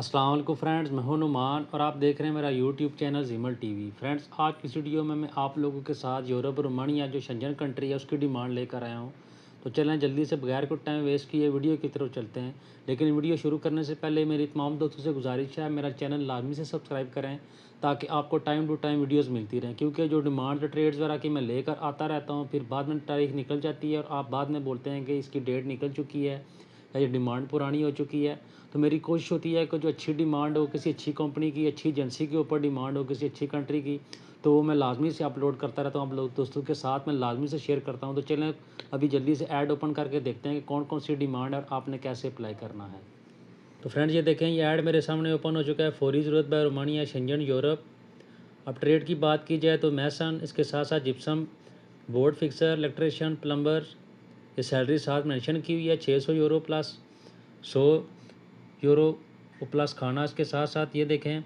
अस्सलाम वालेकुम फ्रेंड्स, मैं हूं नुमान और आप देख रहे हैं मेरा यूट्यूब चैनल जीमल टीवी। फ्रेंड्स, आज की इस वीडियो में मैं आप लोगों के साथ यूरोप और रोमानिया जो शेंजन कंट्री है उसकी डिमांड लेकर आया हूं। तो चलें जल्दी से बगैर कुछ टाइम वेस्ट किए वीडियो की तरफ चलते हैं। लेकिन वीडियो शुरू करने से पहले मेरी तमाम दोस्तों से गुजारिश है, मेरा चैनल लाजमी से सब्सक्राइब करें ताकि आपको टाइम टू टाइम वीडियोज़ मिलती रहें। क्योंकि जो डिमांड ट्रेड्स वगैरह की मैं लेकर आता रहता हूँ, फिर बाद में तारीख निकल जाती है और आप बाद में बोलते हैं कि इसकी डेट निकल चुकी है या ये डिमांड पुरानी हो चुकी है। तो मेरी कोशिश होती है कि जो अच्छी डिमांड हो, किसी अच्छी कंपनी की, अच्छी एजेंसी के ऊपर डिमांड हो, किसी अच्छी कंट्री की, तो वो मैं लाजमी से अपलोड करता रहता हूँ। आप लोग दोस्तों के साथ मैं लाजमी से शेयर करता हूँ। तो चलें अभी जल्दी से ऐड ओपन करके देखते हैं कि कौन कौन सी डिमांड है और आपने कैसे अप्लाई करना है। तो फ्रेंड्स, ये देखें, ये ऐड मेरे सामने ओपन हो चुका है। फौरी ज़रूरत बाय रोमानिया शेंजन यूरोप। अब ट्रेड की बात की जाए तो मैसन, इसके साथ साथ gypsum, board fixer, electrician, plumber, ये सैलरी साथ मेंशन की हुई है। 600 यूरो प्लस 100 यूरो प्लस खाना। इसके साथ साथ ये देखें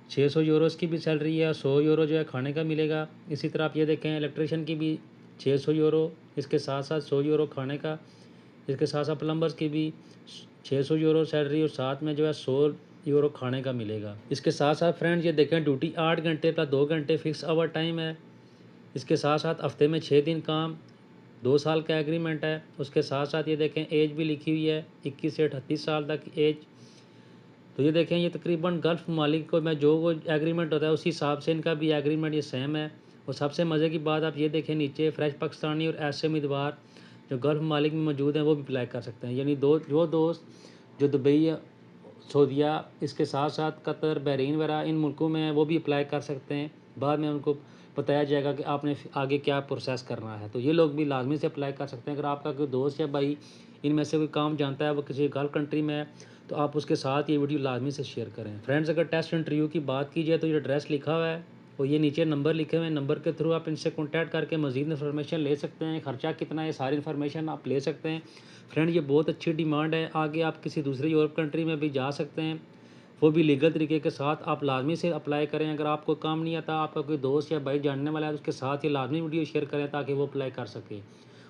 600 यूरोज़ की भी सैलरी है, 100 यूरो जो है खाने का मिलेगा। इसी तरह आप ये देखें इलेक्ट्रिशियन की भी 600 यूरो, इसके साथ साथ 100 यूरो खाने का। इसके साथ साथ प्लम्बर्स की भी 600 यूरो सैलरी और साथ में जो है 100 यूरो खाने का मिलेगा। इसके साथ साथ फ्रेंड्स ये देखें ड्यूटी 8 घंटे प्लस 2 घंटे फिक्स आवर टाइम है। इसके साथ साथ हफ्ते में 6 दिन काम, 2 साल का एग्रीमेंट है। उसके साथ साथ ये देखें एज भी लिखी हुई है, 21 से 38 साल तक की एज। तो ये देखें, ये तकरीबन गल्फ़ ममालिक को मैं जो वो एग्रीमेंट होता है उसी हिसाब से इनका भी एग्रीमेंट ये सेम है। और सबसे मज़े की बात आप ये देखें, नीचे फ्रेश पाकिस्तानी और ऐसे उम्मीदवार जो गल्फ़ ममालिक में मौजूद हैं वो भी अप्लाई कर सकते हैं। यानी जो दोस्त जो दुबई, सऊदीया, इसके साथ साथ कतर, बहरीन वगैरह इन मुल्कों में हैं वो भी अप्लाई कर सकते हैं। बाद में उनको बताया जाएगा कि आपने आगे क्या प्रोसेस करना है। तो ये लोग भी लाजमी से अप्लाई कर सकते हैं। अगर आपका कोई दोस्त या भाई इनमें से कोई काम जानता है, वो किसी गल्फ़ कंट्री में है, तो आप उसके साथ ये वीडियो लाजमी से शेयर करें। फ्रेंड्स, अगर टेस्ट इंटरव्यू की बात की जाए तो ये एड्रेस लिखा हुआ है और ये नीचे नंबर लिखे हुए हैं। नंबर के थ्रू आप इनसे कॉन्टैक्ट करके मज़ीद इन्फॉर्मेशन ले सकते हैं। ख़र्चा कितना है, ये सारी इन्फॉर्मेशन आप ले सकते हैं। फ्रेंड, ये बहुत अच्छी डिमांड है। आगे आप किसी दूसरे यूरोप कंट्री में भी जा सकते हैं, वो भी लीगल तरीके के साथ। आप लाजमी से अप्लाई करें। अगर आपको काम नहीं आता, आपका कोई दोस्त या भाई जानने वाला है, तो उसके साथ ये लाजमी वीडियो शेयर करें ताकि वो अप्लाई कर सके।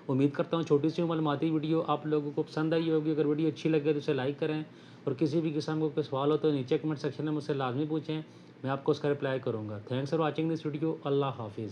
उम्मीद करता हूँ छोटी सी मालूमाती वीडियो आप लोगों को पसंद आई होगी। अगर वीडियो अच्छी लगे तो इसे लाइक करें और किसी भी किस्म को कोई सवाल हो तो नीचे कमेंट सेक्शन में मुझसे लाजमी पूछें, मैं आपको उसका रिप्लाई करूँगा। Thanks for watching this video. अल्लाह हाफिज़।